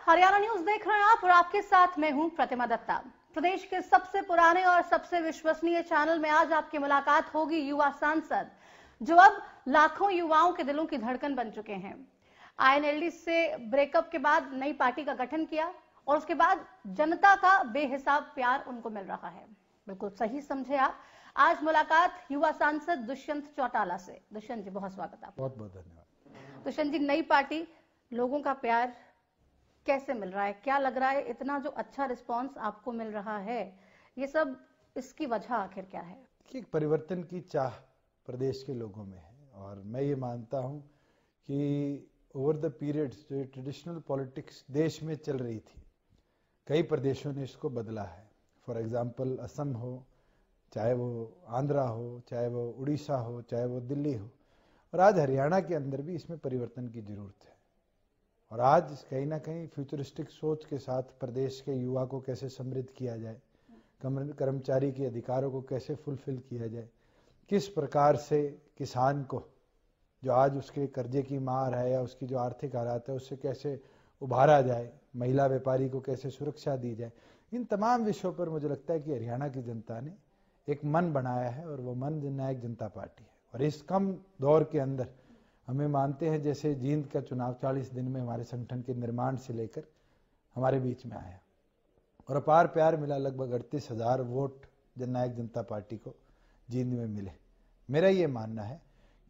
Haryana news देख रहे हैं आप और आपके साथ मैं हूं प्रतिमा दत्ता। प्रदेश के सबसे पुराने और सबसे विश्वसनीय चैनल में आज आपकी मुलाकात होगी युवा सांसद, जो अब लाखों युवाओं के दिलों की धड़कन बन चुके हैं। आईएनएलडी से ब्रेकअप के बाद नई पार्टी का गठन किया और उसके बाद जनता का बेहिसाब प्यार उनको मिल रहा है। बिल्कुल सही समझे आप। आज मुलाकात युवा सांसद दुष्यंत चौटाला से। दुष्यंत जी, बहुत स्वागत है। बहुत बहुत धन्यवाद। दुष्यंत जी, नई पार्टी, लोगों का प्यार कैसे मिल रहा है? क्या लग रहा है इतना जो अच्छा रिस्पांस आपको मिल रहा है, ये सब इसकी वजह आखिर क्या है? कि परिवर्तन की चाह प्रदेश के लोगों में है और मैं ये मानता हूं कि ओवर द पीरियड्स जो ट्रेडिशनल पॉलिटिक्स देश में चल रही थी, कई प्रदेशों ने इसको बदला है। फॉर एग्जांपल असम हो, चाहे वो आंध्रा हो, चाहे वो उड़ीसा हो, चाहे वो दिल्ली हो, और आज हरियाणा के अंदर भी इसमें परिवर्तन की जरूरत है। और आज कहीं ना कहीं फ्यूचरिस्टिक सोच के साथ प्रदेश के युवा को कैसे समृद्ध किया जाए, कर्मचारी के अधिकारों को कैसे फुलफिल किया जाए, किस प्रकार से किसान को जो आज उसके कर्जे की मार है या उसकी जो आर्थिक हालात है उससे कैसे उभारा जाए, महिला व्यापारी को कैसे सुरक्षा दी जाए, इन तमाम विषयों पर मुझे लगता है कि हरियाणा की जनता ने एक मन बनाया है और वो मन जननायक जनता पार्टी है। और इस कम दौर के अंदर हमें मानते हैं जैसे जींद का चुनाव 40 दिन में हमारे संगठन के निर्माण से लेकर हमारे बीच में आया और अपार प्यार मिला। लगभग 38,000 वोट जननायक जनता पार्टी को जींद में मिले। मेरा ये मानना है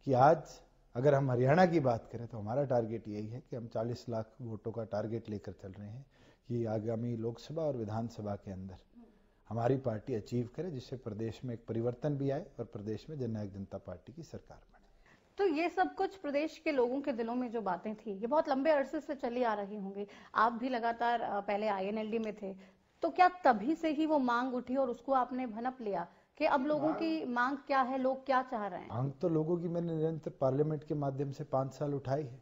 कि आज अगर हम हरियाणा की बात करें तो हमारा टारगेट यही है कि हम 40 लाख वोटों का टारगेट लेकर चल रहे हैं कि आगामी लोकसभा और विधानसभा के अंदर हमारी पार्टी अचीव करे, जिससे प्रदेश में एक परिवर्तन भी आए और प्रदेश में जननायक जनता पार्टी की सरकार बने। तो ये सब कुछ प्रदेश के लोगों के दिलों में जो बातें थी, ये बहुत लंबे अरसे से चली आ रही होंगी। आप भी लगातार पहले आईएनएलडी में थे, तो क्या तभी से ही वो मांग उठी और उसको आपने भनक लिया कि अब लोगों की मांग क्या है, लोग क्या चाह रहे हैं? मांग तो लोगों की मैंने निरंतर पार्लियामेंट के माध्यम से 5 साल उठाई है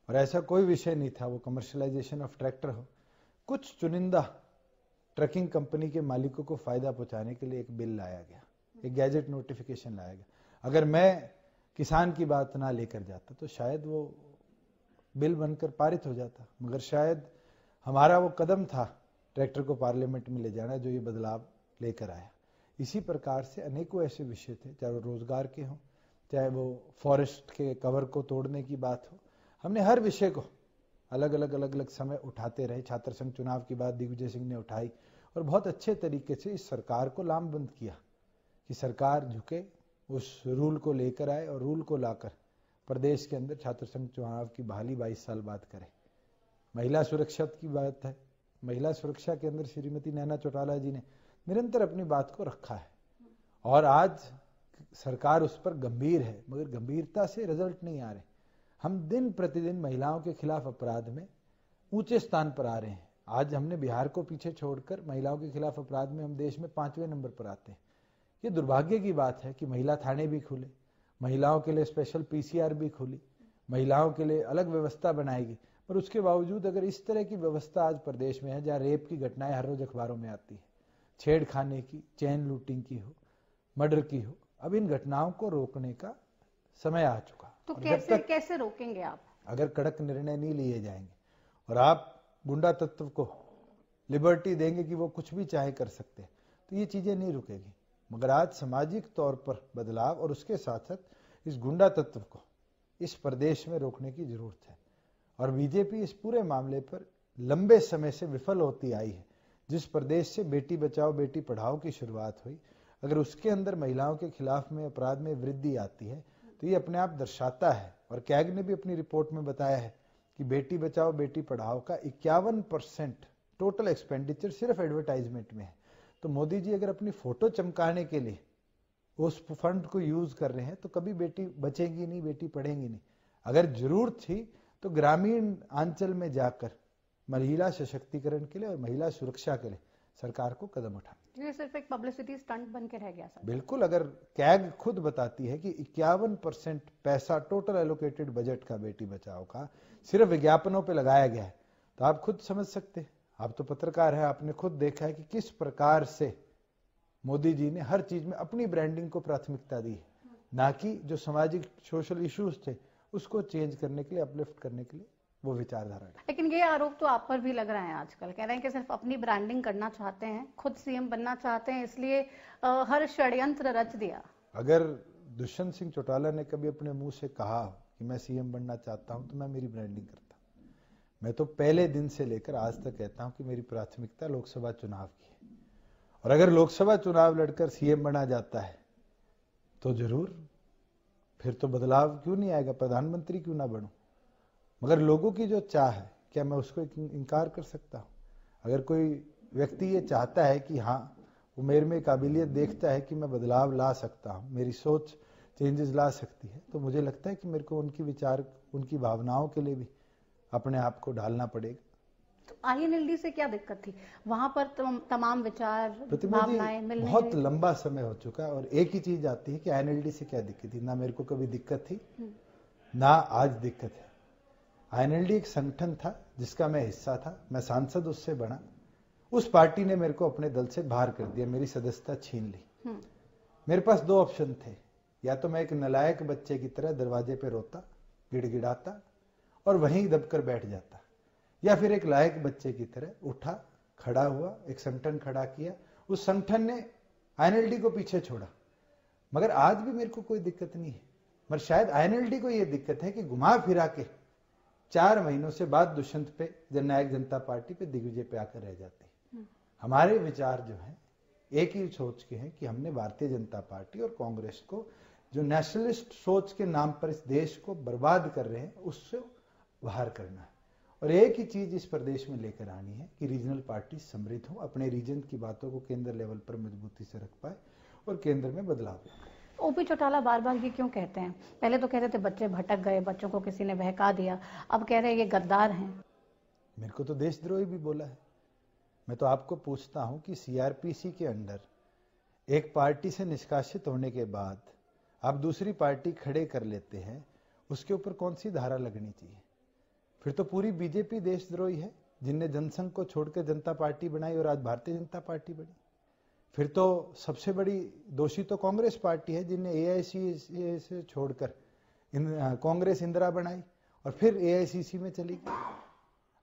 और ऐसा कोई विषय नहीं था, वो कमर्शियलाइजेशन ऑफ ट्रैक्टर हो, कुछ चुनिंदा ट्रकिंग कंपनी के मालिकों को फायदा पहुंचाने के लिए एक बिल लाया गया, एक गैजेट नोटिफिकेशन लाया गया। अगर मैं किसान की बात ना लेकर जाता तो शायद वो बिल बनकर पारित हो जाता, मगर शायद हमारा वो कदम था ट्रैक्टर को पार्लियामेंट में ले जाना जो ये बदलाव लेकर आया। इसी प्रकार से अनेकों ऐसे विषय थे, चाहे वो रोजगार के हों, चाहे वो फॉरेस्ट के कवर को तोड़ने की बात हो, हमने हर विषय को अलग अलग समय उठाते रहे। छात्र संघ चुनाव की बात दिग्विजय सिंह ने उठाई और बहुत अच्छे तरीके से इस सरकार को लामबंद किया कि सरकार झुके, उस रूल को लेकर आए और रूल को लाकर प्रदेश के अंदर छात्र संघ चुनाव की बहाली 22 साल बाद करे। महिला सुरक्षा की बात है, महिला सुरक्षा के अंदर श्रीमती नैना चौटाला जी ने निरंतर अपनी बात को रखा है और आज सरकार उस पर गंभीर है, मगर गंभीरता से रिजल्ट नहीं आ रहे। हम दिन प्रतिदिन महिलाओं के खिलाफ अपराध में ऊंचे स्थान पर आ रहे हैं। आज हमने बिहार को पीछे छोड़कर महिलाओं के खिलाफ अपराध में हम देश में 5वें नंबर पर आते हैं। ये दुर्भाग्य की बात है कि महिला थाने भी खुले, महिलाओं के लिए स्पेशल पीसीआर भी खुली, महिलाओं के लिए अलग व्यवस्था बनाएगी, पर उसके बावजूद अगर इस तरह की व्यवस्था आज प्रदेश में है जहाँ रेप की घटनाएं हर रोज अखबारों में आती है, छेड़खाने की, चेन लूटिंग की हो, मर्डर की हो, अब इन घटनाओं को रोकने का समय आ चुका। तो कैसे रोकेंगे आप? अगर कड़क निर्णय नहीं लिए जाएंगे और आप गुंडा तत्व को लिबर्टी देंगे कि वो कुछ भी चाहे कर सकते हैं, तो ये चीजें नहीं रुकेगी। मगर आज सामाजिक तौर पर बदलाव और उसके साथ साथ इस गुंडा तत्व को इस प्रदेश में रोकने की जरूरत है और बीजेपी इस पूरे मामले पर लंबे समय से विफल होती आई है। जिस प्रदेश से बेटी बचाओ बेटी पढ़ाओ की शुरुआत हुई, अगर उसके अंदर महिलाओं के खिलाफ में अपराध में वृद्धि आती है तो ये अपने आप दर्शाता है, और कैग ने भी अपनी रिपोर्ट में बताया है कि बेटी बचाओ बेटी पढ़ाओ का 51% टोटल एक्सपेंडिचर सिर्फ एडवर्टाइजमेंट में है। तो मोदी जी अगर अपनी फोटो चमकाने के लिए उस फंड को यूज कर रहे हैं तो कभी बेटी बचेगी नहीं, बेटी पढ़ेंगी नहीं। अगर जरूरत थी तो ग्रामीण अंचल में जाकर महिला सशक्तिकरण के लिए और महिला सुरक्षा के लिए सरकार को कदम उठाना। ये सिर्फ एक पब्लिसिटी स्टंट बन के रह गया सर। बिल्कुल, अगर कैग खुद बताती है कि 51% पैसा टोटल एलोकेटेड बजट का बेटी बचाओ का सिर्फ विज्ञापनों पे लगाया गया है, तो आप खुद समझ सकते हैं, आप तो पत्रकार हैं, आपने खुद देखा है कि किस प्रकार से मोदी जी ने हर चीज में अपनी ब्रांडिंग को प्राथमिकता दी है, ना कि जो सामाजिक सोशल इश्यूज थे उसको चेंज करने के लिए, अपलिफ्ट करने के लिए वो विचारधारा। लेकिन ये आरोप तो आप पर भी लग रहा है आजकल, कह रहे हैं कि सिर्फ अपनी ब्रांडिंग करना चाहते हैं, खुद सीएम बनना चाहते हैं, इसलिए हर षड्यंत्र रच दिया। अगर दुष्यंत सिंह चौटाला ने कभी अपने मुंह से कहा कि मैं सीएम बनना चाहता हूं तो मैं मेरी ब्रांडिंग करता। मैं तो पहले दिन से लेकर आज तक कहता हूं कि मेरी प्राथमिकता लोकसभा चुनाव की है, और अगर लोकसभा चुनाव लड़कर सीएम बना जाता है तो जरूर फिर तो बदलाव क्यों नहीं आएगा, प्रधानमंत्री क्यों ना बनूं। मगर लोगों की जो चाह है, क्या मैं उसको इनकार कर सकता हूं? अगर कोई व्यक्ति ये चाहता है कि हाँ वो मेरे में काबिलियत देखता है कि मैं बदलाव ला सकता हूं, मेरी सोच चेंजेस ला सकती है, तो मुझे लगता है कि मेरे को उनकी विचार, उनकी भावनाओं के लिए भी अपने आप को ढालना पड़ेगा। तो आईएनएलडी से क्या दिक्कत थी? वहां पर तमाम विचार, भावनाएं मिलने बहुत लंबा समय हो चुका है, और एक ही चीज आती है कि आईएनएलडी से क्या दिक्कत थी। ना मेरे को कभी दिक्कत थी, ना आज दिक्कत है। आईएनएलडी एक संगठन था जिसका मैं हिस्सा था, मैं सांसद उससे बना। उस पार्टी ने मेरे को अपने दल से बाहर कर दिया, मेरी सदस्यता छीन ली। मेरे पास दो ऑप्शन थे, या तो मैं एक नालायक बच्चे की तरह दरवाजे पे रोता, गिड़गिड़ाता और वहीं दबकर बैठ जाता, या फिर एक लायक बच्चे की तरह उठा, खड़ा हुआ, एक संगठन खड़ा किया। उस संगठन ने आईएनएलडी को पीछे छोड़ा। मगर आज भी मेरे को कोई दिक्कत नहीं है, मगर शायद आईएनएलडी को यह दिक्कत है कि घुमा फिरा के 4 महीनों से बाद दुष्यंत पे, जननायक जनता पार्टी पे, दिग्विजय पे आकर रह जाते हैं। हमारे विचार जो है एक ही सोच के हैं कि हमने भारतीय जनता पार्टी और कांग्रेस को, जो नेशनलिस्ट सोच के नाम पर इस देश को बर्बाद कर रहे हैं, उससे बाहर करना है। और एक ही चीज इस प्रदेश में लेकर आनी है कि रीजनल पार्टी समृद्ध हो, अपने रीजन की बातों को केंद्र लेवल पर मजबूती से रख पाए और केंद्र में बदलाव लाए। ओपी चौटाला बार बार ये क्यों कहते हैं? पहले तो कहते थे बच्चे भटक गए, बच्चों को किसी ने बहका दिया, अब कह रहे हैं ये गद्दार हैं। मेरे को तो देशद्रोही भी बोला है। मैं तो आपको पूछता हूं कि सीआरपीसी के अंडर एक पार्टी से निष्कासित होने के बाद आप दूसरी पार्टी खड़े कर लेते हैं, उसके ऊपर कौन सी धारा लगनी चाहिए? फिर तो पूरी बीजेपी देशद्रोही है, जिनने जनसंघ को छोड़कर जनता पार्टी बनाई और आज भारतीय जनता पार्टी बनी। फिर तो सबसे बड़ी दोषी तो कांग्रेस पार्टी है, जिनने एआईसीसी से छोड़कर कांग्रेस इंदिरा बनाई और फिर एआईसीसी में चली गई।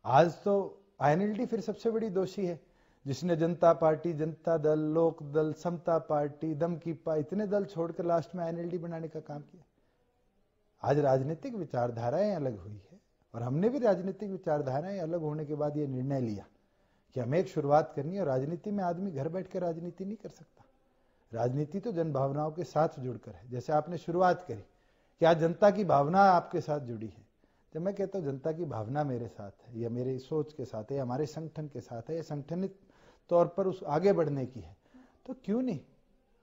आज तो आईएनएलडी फिर सबसे बड़ी दोषी है, जिसने जनता पार्टी, जनता दल, लोक दल, समता पार्टी, दमकीपा, इतने दल छोड़कर लास्ट में आईएनएलडी बनाने का काम किया। आज राजनीतिक विचारधाराएं अलग हुई है, और हमने भी राजनीतिक विचारधाराएं अलग होने के बाद ये निर्णय लिया कि हमें एक शुरुआत करनी है। और राजनीति में आदमी घर बैठ कर राजनीति नहीं कर सकता। राजनीति तो जन भावनाओं के साथ जुड़कर है। जैसे आपने शुरुआत करी कि आज जनता की भावना आपके साथ जुड़ी है, जब मैं कहता हूं जनता की भावना मेरे साथ है, या मेरी सोच के साथ है, या हमारे संगठन के साथ है, या संगठनित तौर पर उस आगे बढ़ने की है, तो क्यों नहीं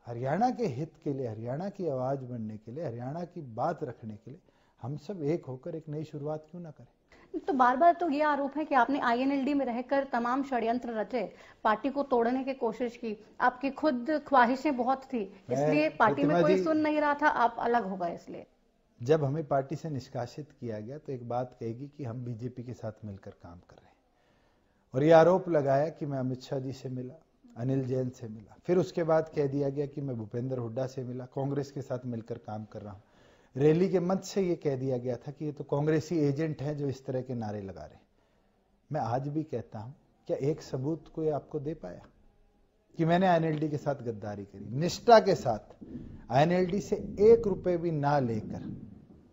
हरियाणा के हित के लिए, हरियाणा की आवाज बनने के लिए, हरियाणा की बात रखने के लिए हम सब एक होकर एक नई शुरुआत क्यों ना करें? तो बार बार तो ये आरोप है कि आपने आईएनएलडी में रहकर तमाम षड्यंत्र रचे, पार्टी को तोड़ने की कोशिश की, आपकी खुद ख्वाहिशें बहुत थी, इसलिए पार्टी में कोई सुन नहीं रहा था, आप अलग हो गए। इसलिए जब हमें पार्टी से निष्कासित किया गया तो एक बात कहेगी कि हम बीजेपी के साथ मिलकर काम कर रहे हैं, और ये आरोप लगाया कि मैं अमित शाह जी से मिला, अनिल जैन से मिला। फिर उसके बाद कह दिया गया कि मैं भूपेंद्र हुड्डा से मिला, कांग्रेस के साथ मिलकर काम कर रहा हूं। रैली के मंच से ये कह दिया गया था कि ये तो कांग्रेसी एजेंट हैं जो इस तरह के नारे लगा रहे हैं। मैं आज भी कहता हूं, क्या एक सबूत कोई आपको दे पाया कि मैंने आईएनएलडी के साथ गद्दारी करी? निष्ठा के साथ आईएनएलडी से 1 रुपए भी ना लेकर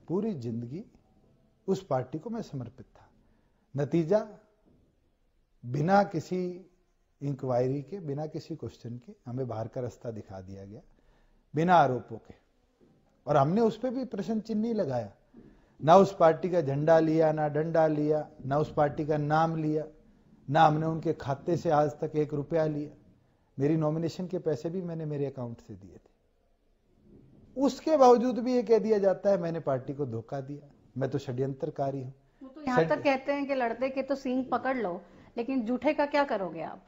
पूरी जिंदगी उस पार्टी को मैं समर्पित था। नतीजा, बिना किसी इंक्वायरी के, बिना किसी क्वेश्चन के हमें बाहर का रास्ता दिखा दिया गया, बिना आरोपों के। और हमने उस पर भी प्रश्न चिन्ह नहीं लगाया, ना उस पार्टी का झंडा लिया, ना डंडा लिया, ना उस पार्टी का नाम लिया, ना हमने उनके खाते से आज तक 1 रुपया लिया। मेरी नॉमिनेशन के पैसे भी मैंने मेरे अकाउंट से दिए थे। उसके बावजूद भी ये कह दिया जाता है मैंने पार्टी को धोखा दिया, मैं तो षड्यंत्रकारी हूं। तो यहाँ तक कहते हैं कि लड़ते के तो सींग पकड़ लो, लेकिन झूठे का क्या करोगे आप?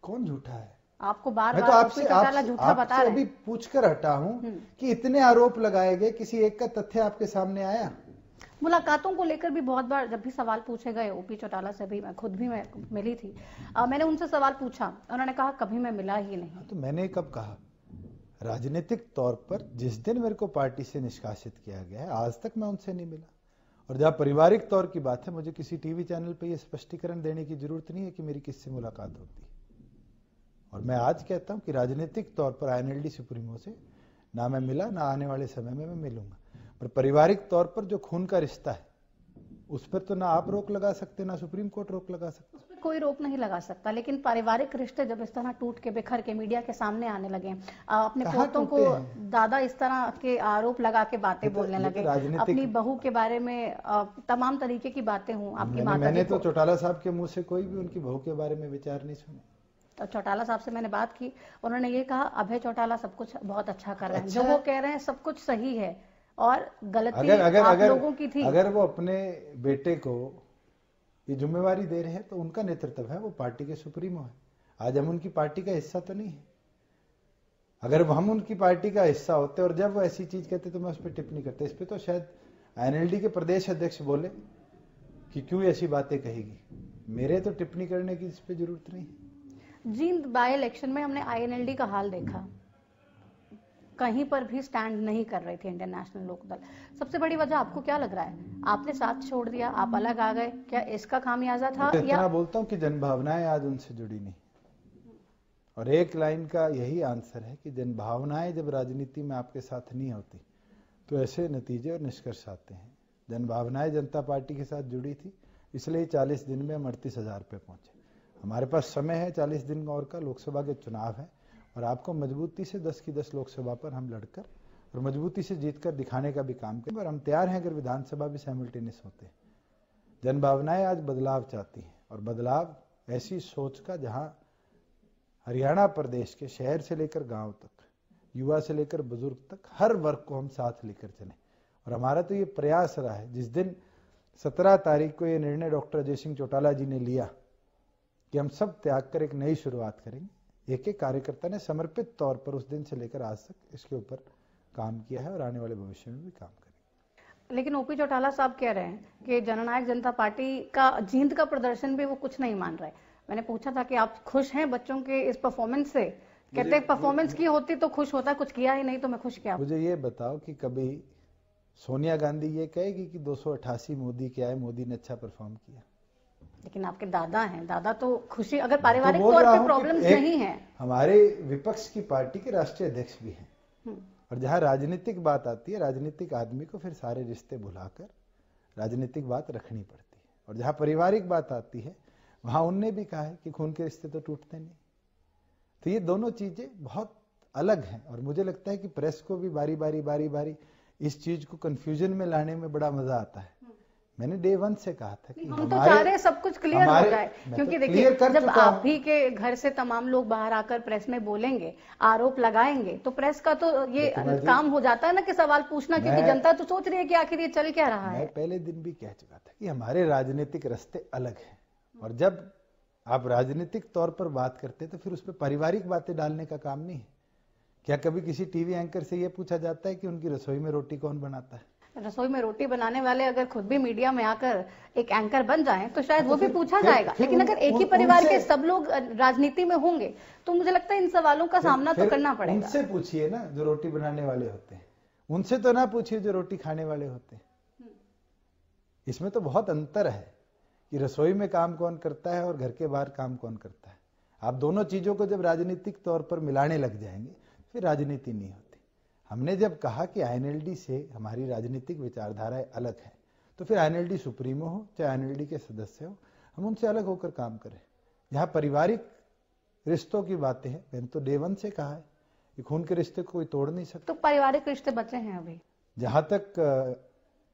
कौन झूठा है? आपको बार मैं बार तो आपसे अभी पूछकर हटा हूं कि इतने आरोप लगाए गए, किसी एक का तथ्य आपके सामने आया? मुलाकातों को लेकर भी बहुत बार जब भी सवाल पूछे गए, ओपी चौटाला से भी, मैं खुद भी मैं मिली थी, मैंने उनसे सवाल पूछा, उन्होंने कहा कभी मैं मिला ही नहीं। तो मैंने कब कहा, राजनीतिक तौर पर जिस दिन मेरे को पार्टी से निष्कासित किया गया है, आज तक मैं उनसे नहीं मिला। और जहां पारिवारिक तौर की बात है, मुझे किसी टीवी चैनल पे ये स्पष्टीकरण देने की जरूरत नहीं है कि मेरी किससे मुलाकात होती है। और मैं आज कहता हूं कि राजनीतिक तौर पर आईएनएलडी सुप्रीमो से ना मैं मिला, ना आने वाले समय में मैं मिलूंगा। पर पारिवारिक तौर पर जो खून का रिश्ता है, उस पर तो ना आप रोक लगा सकते, ना सुप्रीम कोर्ट रोक लगा सकता। उस पर कोई रोक नहीं लगा सकता, लेकिन पारिवारिक रिश्ते जब इस तरह टूट के बिखर के मीडिया के सामने आने लगे, अपने पोतों को दादा इस तरह के आरोप लगा के बातें बोलने लगे, अपनी बहू के बारे में तमाम तरीके की बातें हूँ आपकी माता। मैंने तो चौटाला साहब के मुंह से कोई भी उनकी बहू के बारे में विचार नहीं सुना। तो चौटाला साहब से मैंने बात की, उन्होंने ये कहा अभय चौटाला सब कुछ बहुत अच्छा कर रहे हैं, जो वो कह रहे हैं सब कुछ सही है और गलती आप लोगों की थी। अगर वो अपने बेटे को ये जिम्मेवारी दे रहे हैं तो उनका नेतृत्व है, वो पार्टी के सुप्रीमो है। आज हम उनकी पार्टी का हिस्सा तो नहीं है। अगर हम उनकी पार्टी का हिस्सा होते और जब वो ऐसी चीज कहते तो मैं उस पर टिप्पणी करते। इस पर तो शायद आईएनएलडी के प्रदेश अध्यक्ष बोले कि क्यों ऐसी बातें कहेगी, मेरे तो टिप्पणी करने की इस पर जरूरत नहीं है। जींद बाय इलेक्शन में हमने आईएनएलडी का हाल देखा, कहीं पर भी स्टैंड नहीं कर रही थी इंडियन नेशनल लोकदल। सबसे बड़ी वजह आपको क्या लग रहा है, आपने साथ छोड़ दिया, आप अलग आ गए, क्या इसका खामियाजा था? तो इतना बोलता हूं कि जनभावनाएं आज उनसे जुड़ी नहीं, और एक लाइन का यही आंसर है कि जनभावनाएं जब राजनीति में आपके साथ नहीं होती तो ऐसे नतीजे और निष्कर्ष आते हैं। जनभावनाएं जनता पार्टी के साथ जुड़ी थी, इसलिए 40 दिन में हम 38,000 पे पहुंचे। हमारे पास समय है 40 दिन और का, लोकसभा के चुनाव है और आपको मजबूती से 10 की 10 लोकसभा पर हम लड़कर और मजबूती से जीतकर दिखाने का भी काम करें। और हम तैयार हैं अगर विधानसभा भी साइमल्टेनियस होते हैं। जनभावनाएं आज बदलाव चाहती हैं, और बदलाव ऐसी सोच का जहां हरियाणा प्रदेश के शहर से लेकर गांव तक, युवा से लेकर बुजुर्ग तक, हर वर्ग को हम साथ लेकर चलें। और हमारा तो ये प्रयास रहा है, जिस दिन 17 तारीख को ये निर्णय डॉक्टर अजय सिंह चौटाला जी ने लिया कि हम सब त्याग कर एक नई शुरुआत करेंगे, एक एक कार्यकर्ता ने समर्पित तौर पर उस दिन से लेकर आज तक इसके ऊपर काम किया है और आने वाले भविष्य में भी काम करेंगे। लेकिन ओपी चौटाला साहब कह रहे हैं कि जननायक जनता पार्टी का जींद का प्रदर्शन भी वो कुछ नहीं मान रहे। मैंने पूछा था कि आप खुश हैं बच्चों के इस परफॉर्मेंस से, कहते हैं परफॉर्मेंस की होती तो खुश होता, कुछ किया ही नहीं तो मैं खुश क्या। मुझे ये बताओ कि कभी सोनिया गांधी ये कहेगी कि 288 मोदी के आए, मोदी ने अच्छा परफॉर्म किया? लेकिन आपके दादा हैं, दादा तो खुशी, अगर पारिवारिक तौर पे प्रॉब्लम्स नहीं है। हमारे विपक्ष की पार्टी के राष्ट्रीय अध्यक्ष भी हैं, और जहां राजनीतिक बात आती है, राजनीतिक आदमी को फिर सारे रिश्ते भुलाकर राजनीतिक बात रखनी पड़ती है। और जहां पारिवारिक बात आती है, वहां उनने भी कहा है कि खून के रिश्ते तो टूटते नहीं। तो ये दोनों चीजें बहुत अलग हैं, और मुझे लगता है कि प्रेस को भी बारी बारी इस चीज को कंफ्यूजन में लाने में बड़ा मजा आता है। मैंने डे 1 से कहा था कि हम तो चाह रहे हैं सब कुछ क्लियर हो जाए, क्योंकि देखिए जब आप ही के घर से तमाम लोग बाहर आकर प्रेस में बोलेंगे, आरोप लगाएंगे, तो प्रेस का तो ये काम हो जाता है ना कि सवाल पूछना, क्योंकि जनता तो सोच रही है कि आखिर ये चल क्या रहा है। मैं पहले दिन भी कह चुका था कि हमारे राजनीतिक रास्ते अलग हैं, और जब आप राजनीतिक तौर पर बात करते तो फिर उस पर पारिवारिक बातें डालने का काम नहीं है। क्या कभी किसी टीवी एंकर से यह पूछा जाता है कि उनकी रसोई में रोटी कौन बनाता है? रसोई में रोटी बनाने वाले अगर खुद भी मीडिया में आकर एक एंकर बन जाएं तो शायद वो भी पूछा जाएगा। लेकिन अगर एक ही परिवार के सब लोग राजनीति में होंगे तो मुझे लगता है इन सवालों का सामना तो करना पड़ेगा। उनसे पूछिए ना जो रोटी बनाने वाले होते हैं, उनसे तो ना पूछिए जो रोटी खाने वाले होते हैं। इसमें तो बहुत अंतर है कि रसोई में काम कौन करता है और घर के बाहर काम कौन करता है। आप दोनों चीजों को जब राजनीतिक तौर पर मिलाने लग जाएंगे फिर राजनीति नहीं होती। हमने जब कहा कि आईएनएलडी से हमारी राजनीतिक विचारधाराएं अलग है, तो फिर आईएनएलडी सुप्रीमो हो चाहे आईएनएलडी के सदस्य हो, हम उनसे अलग होकर काम करें। जहां पारिवारिक रिश्तों की बातें हैं, मैंने तो डे 1 से कहा है कि खून के रिश्ते को कोई तोड़ नहीं सकता। तो पारिवारिक रिश्ते बचे हैं अभी? जहां तक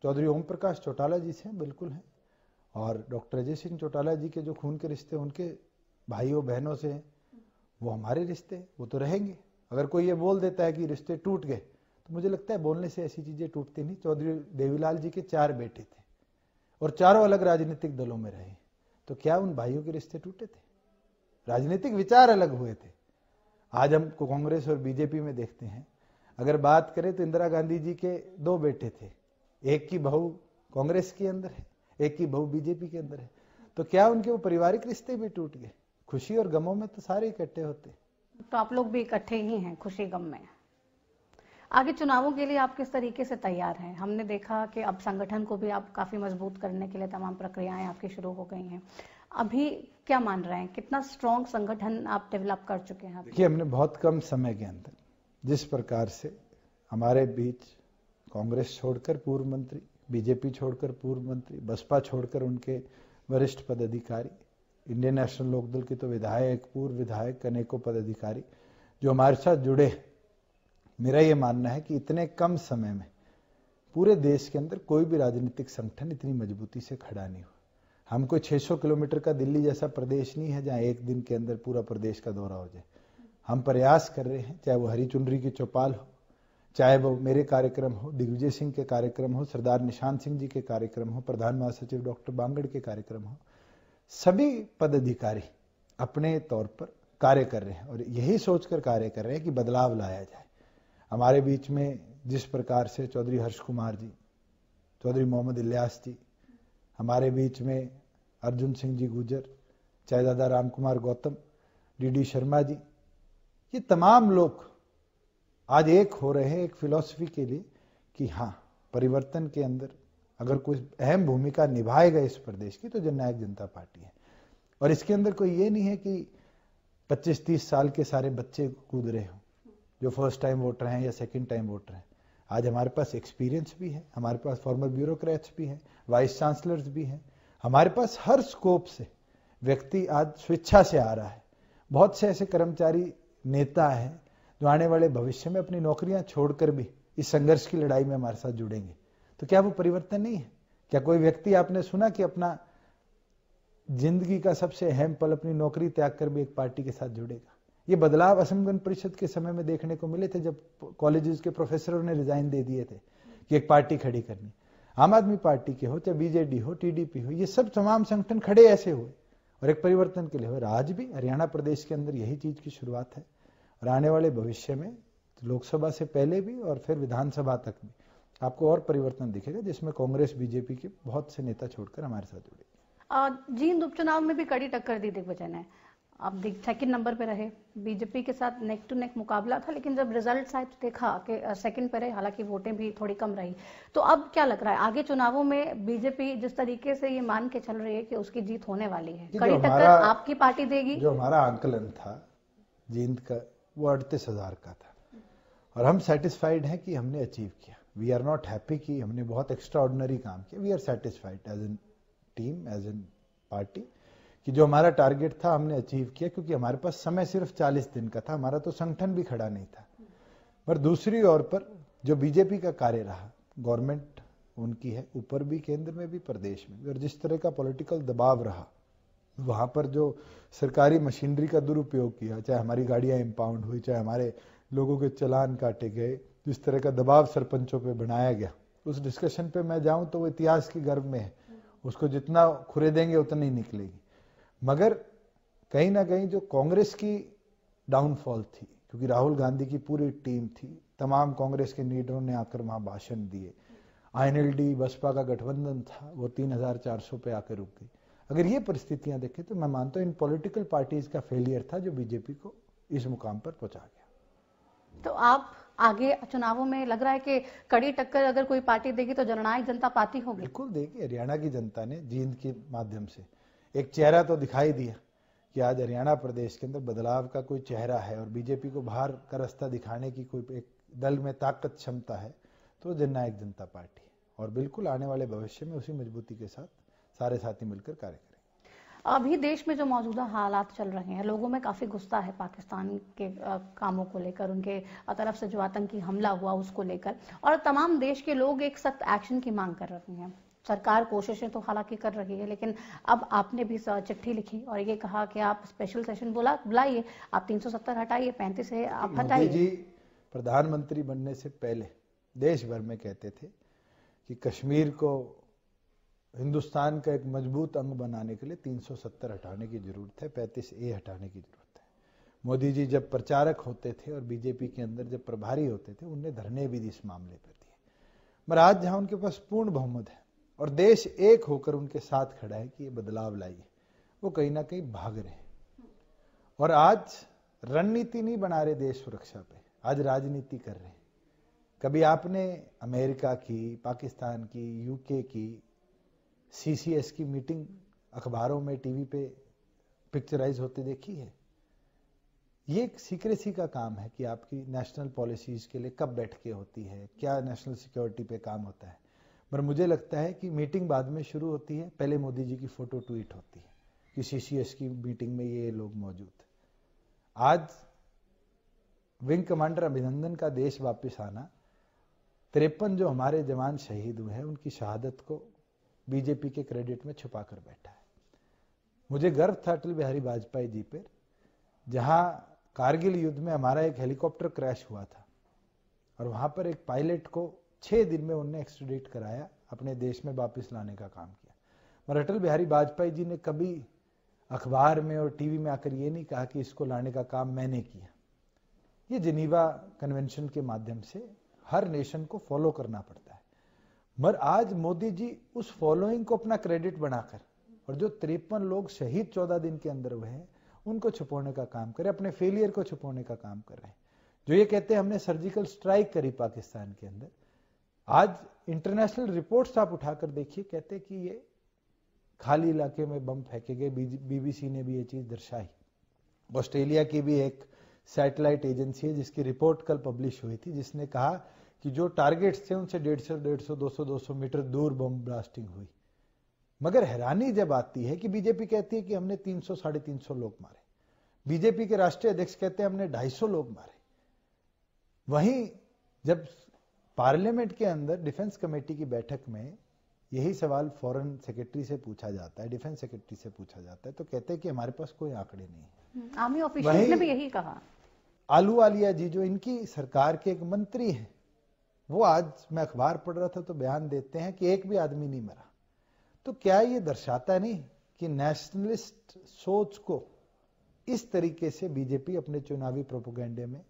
चौधरी ओम प्रकाश चौटाला जी से बिल्कुल है, और डॉक्टर अजय सिंह चौटाला जी के जो खून के रिश्ते उनके भाइयों बहनों से हैं, वो हमारे रिश्ते वो तो रहेंगे। अगर कोई ये बोल देता है कि रिश्ते टूट गए, तो मुझे लगता है बोलने से ऐसी चीजें टूटती नहीं। चौधरी देवीलाल जी के 4 बेटे थे और चारों अलग राजनीतिक दलों में रहे, तो क्या उन भाइयों के रिश्ते टूटे थे? राजनीतिक विचार अलग हुए थे। आज हम कांग्रेस और बीजेपी में देखते हैं, अगर बात करें तो इंदिरा गांधी जी के 2 बेटे थे, एक की बहू कांग्रेस के अंदर है, एक की बहू बीजेपी के अंदर है। तो क्या उनके वो पारिवारिक रिश्ते भी टूट गए? खुशी और गमों में तो सारे इकट्ठे होते। तो आप लोग भी इकट्ठे ही हैं खुशी गम में। आगे चुनावों के लिए आप किस तरीके से तैयार हैं? हमने देखा कि अब संगठन को भी आप काफी मजबूत करने के लिए तमाम प्रक्रियाएं आपकी शुरू हो गई हैं। अभी क्या मान रहे हैं, कितना स्ट्रॉन्ग संगठन आप डेवलप कर चुके हैं? देखिए, हमने बहुत कम समय के अंदर जिस प्रकार से हमारे बीच कांग्रेस छोड़कर पूर्व मंत्री, बीजेपी छोड़कर पूर्व मंत्री, बसपा छोड़कर उनके वरिष्ठ पदाधिकारी, इंडियन नेशनल लोकदल के तो विधायक, पूर्व विधायक, अनेकों पदाधिकारी जो हमारे साथ जुड़े, मेरा ये मानना है कि इतने कम समय में पूरे देश के अंदर कोई भी राजनीतिक संगठन इतनी मजबूती से खड़ा नहीं हुआ। हम कोई 600 किलोमीटर का दिल्ली जैसा प्रदेश नहीं है जहां एक दिन के अंदर पूरा प्रदेश का दौरा हो जाए। हम प्रयास कर रहे हैं, चाहे वो हरी चुनरी की चौपाल हो, चाहे वो मेरे कार्यक्रम हो, दिग्विजय सिंह के कार्यक्रम हो, सरदार निशान सिंह जी के कार्यक्रम हो, प्रधान महासचिव डॉक्टर बांगड़ के कार्यक्रम हो, सभी पदाधिकारी अपने तौर पर कार्य कर रहे हैं और यही सोचकर कार्य कर रहे हैं कि बदलाव लाया जाए। हमारे बीच में जिस प्रकार से चौधरी हर्ष कुमार जी, चौधरी मोहम्मद इलियास जी, हमारे बीच में अर्जुन सिंह जी गुजर, चाहे दादा राम कुमार गौतम, डी शर्मा जी, ये तमाम लोग आज एक हो रहे हैं एक फिलॉसफी के लिए कि हाँ, परिवर्तन के अंदर अगर कोई अहम भूमिका निभाएगा इस प्रदेश की तो जननायक जनता पार्टी है। और इसके अंदर कोई ये नहीं है कि 25-30 साल के सारे बच्चे कूद रहे हो जो फर्स्ट टाइम वोटर हैं या सेकंड टाइम वोटर हैं। आज हमारे पास एक्सपीरियंस भी है, हमारे पास फॉर्मर ब्यूरोक्रेट्स भी हैं, वाइस चांसलर्स भी हैं, हमारे पास हर स्कोप से व्यक्ति आज स्वेच्छा से आ रहा है। बहुत से ऐसे कर्मचारी नेता हैं जो आने वाले भविष्य में अपनी नौकरियां छोड़कर भी इस संघर्ष की लड़ाई में हमारे साथ जुड़ेंगे। तो क्या वो परिवर्तन नहीं है? क्या कोई व्यक्ति आपने सुना कि अपना जिंदगी का सबसे अहम पल अपनी नौकरी त्याग कर भी एक पार्टी के साथ जुड़ेगा? ये बदलाव असम गण परिषद के समय में देखने को मिले थे जब कॉलेजेस के प्रोफेसरों ने रिजाइन दे दिए थे कि एक पार्टी खड़ी करनी। आम आदमी पार्टी के हो, चाहे बीजेडी हो, टीडीपी हो, ये सब तमाम संगठन खड़े ऐसे हुए और एक परिवर्तन के लिए हुए। आज भी हरियाणा प्रदेश के अंदर यही चीज की शुरुआत है और आने वाले भविष्य में लोकसभा से पहले भी और फिर विधानसभा तक भी आपको और परिवर्तन दिखेगा जिसमें कांग्रेस, बीजेपी के बहुत से नेता छोड़कर हमारे साथ जुड़े। जींद उपचुनाव में भी कड़ी टक्कर दी दिग्विजय ने, आप सेकंड नंबर पे रहे, बीजेपी के साथ नेक टू नेक मुकाबला था, लेकिन जब रिजल्ट आए तो देखा कि सेकंड पे रहे, हालांकि वोटें भी थोड़ी कम रही। तो अब क्या लग रहा है आगे चुनावों में बीजेपी जिस तरीके से ये मान के चल रही है कि उसकी जीत होने वाली है, कड़ी टक्कर आपकी पार्टी देगी? जो हमारा आंकलन था जींद का वो 38,000 का था और हम सेटिस्फाइड हैं कि हमने अचीव किया। वी आर नॉट हैप्पी कि हमने बहुत एक्स्ट्रा ऑर्डिनरी काम किया। We are satisfied as an team, as an party कि जो हमारा टारगेट था हमने अचीव किया, क्योंकि हमारे पास समय सिर्फ 40 दिन का था, हमारा तो संगठन भी खड़ा नहीं था। पर दूसरी ओर पर जो बीजेपी का कार्य रहा, गवर्नमेंट उनकी है ऊपर भी, केंद्र में भी, प्रदेश में भी, और जिस तरह का पॉलिटिकल दबाव रहा वहां पर जो सरकारी मशीनरी का दुरुपयोग किया, चाहे हमारी गाड़ियां इंपाउंड हुई, चाहे हमारे लोगों के चालान काटे गए, जिस तरह का दबाव सरपंचों पे बनाया गया, उस डिस्कशन पे मैं जाऊं तो वो इतिहास की गर्भ में है, उसको जितना खुरेदेंगे उतनी निकलेगी। मगर कहीं ना कहीं जो कांग्रेस की डाउनफॉल थी, क्योंकि राहुल गांधी की पूरी टीम थी, तमाम कांग्रेस के लीडरों ने आकर वहां भाषण दिए, आईएनएलडी बसपा का गठबंधन था वो 3,400 पे आकर रुक गई। अगर ये परिस्थितियां देखें तो मैं मानता हूं इन पॉलिटिकल पार्टीज का फेलियर था जो बीजेपी को इस मुकाम पर पहुंचा गया। तो आप आगे चुनावों में लग रहा है कि कड़ी टक्कर अगर कोई पार्टी देगी तो जननायक जनता पार्टी होगी? बिल्कुल देगी। हरियाणा की जनता ने जींद के माध्यम से एक चेहरा तो दिखाई दिया कि आज हरियाणा प्रदेश के अंदर बदलाव का कोई चेहरा है और बीजेपी को बाहर का रास्ता दिखाने की कोई एक दल में ताकत क्षमता है, तो जननायक जनता पार्टी है। और बिल्कुल आने वाले भविष्य में उसी मजबूती के साथ सारे साथी मिलकर कार्य करेंगे। अभी देश में जो मौजूदा हालात चल रहे हैं, लोगों में काफी गुस्सा है पाकिस्तान के कामों को लेकर, उनके तरफ से जो आतंकी हमला हुआ उसको लेकर, और तमाम देश के लोग एक सख्त एक्शन की मांग कर रहे हैं। सरकार कोशिशें तो हालांकि कर रही है, लेकिन अब आपने भी चिट्ठी लिखी और ये कहा कि आप स्पेशल सेशन बुलाइए, आप 370 हटाइए, 35 है आप हटाइए। मोदी जी प्रधानमंत्री बनने से पहले देश भर में कहते थे कि कश्मीर को हिंदुस्तान का एक मजबूत अंग बनाने के लिए 370 हटाने की जरूरत है, 35A हटाने की जरूरत है। मोदी जी जब प्रचारक होते थे और बीजेपी के अंदर जब प्रभारी होते थे, उनने धरने भी इस मामले पर दिए। मगर आज जहां उनके पास पूर्ण बहुमत है, और देश एक होकर उनके साथ खड़ा है कि ये बदलाव लाइए, वो कहीं ना कहीं भाग रहे हैं। और आज रणनीति नहीं बना रहे देश सुरक्षा पे, आज राजनीति कर रहे हैं। कभी आपने अमेरिका की, पाकिस्तान की, यूके की सीसीएस की मीटिंग अखबारों में, टीवी पे पिक्चराइज होते देखी है? ये एक सीक्रेसी का काम है कि आपकी नेशनल पॉलिसीज के लिए कब बैठकें होती है, क्या नेशनल सिक्योरिटी पे काम होता है। पर मुझे लगता है कि मीटिंग बाद में शुरू होती है, पहले मोदी जी की फोटो ट्वीट होती है कि सीसीएस की मीटिंग में ये लोग मौजूद। आज विंग कमांडर अभिनंदन का देश वापस आना, 53 जो हमारे जवान शहीद हुए हैं उनकी शहादत को बीजेपी के क्रेडिट में छुपा कर बैठा है। मुझे गर्व था अटल बिहारी वाजपेयी जी पर, जहां कारगिल युद्ध में हमारा एक हेलीकॉप्टर क्रैश हुआ था और वहां पर एक पायलट को 6 दिन में उन्होंने एक्सट्रेडिट कराया, अपने देश में वापस लाने का काम किया। और अटल बिहारी वाजपेयी जी ने कभी अखबार में और टीवी में आकर ये नहीं कहा कि इसको लाने का काम मैंने किया। ये जिनीवा कन्वेंशन के माध्यम से हर नेशन को फॉलो करना पड़ता है। मगर आज मोदी जी उस फॉलोइंग को अपना क्रेडिट बनाकर, और जो 53 लोग शहीद 14 दिन के अंदर हुए हैं उनको छुपाने का काम करे, अपने फेलियर को छुपाने का काम कर रहे हैं। जो ये कहते हैं हमने सर्जिकल स्ट्राइक करी पाकिस्तान के अंदर, आज इंटरनेशनल रिपोर्ट्स आप उठाकर देखिए, कहते कि ये खाली इलाके में बम फेंके गए। बीबीसी ने भी ये चीज दर्शाई। ऑस्ट्रेलिया की भी एक सैटेलाइट एजेंसी है जिसकी रिपोर्ट कल पब्लिश हुई थी, जिसने कहा कि जो टारगेट्स थे उनसे 150, 200 मीटर दूर बम ब्लास्टिंग हुई। मगर हैरानी जब आती है कि बीजेपी कहती है कि हमने 300, 350 लोग मारे, बीजेपी के राष्ट्रीय अध्यक्ष कहते हैं हमने 250 लोग मारे। वहीं जब पार्लियामेंट के अंदर डिफेंस कमेटी की बैठक में यही सवाल फॉरेन सेक्रेटरी से पूछा जाता है, डिफेंस सेक्रेटरी से पूछा जाता है, तो कहते हैं कि हमारे पास कोई आंकड़े नहीं है। आर्मी ऑफिशियल्स ने भी यही कहा। आलूवालिया जी जो इनकी सरकार के एक मंत्री हैं, वो आज मैं अखबार पढ़ रहा था तो बयान देते हैं कि एक भी आदमी नहीं मरा। तो क्या ये दर्शाता नहीं कि नेशनलिस्ट सोच को इस तरीके से बीजेपी अपने चुनावी प्रोपेगेंडे में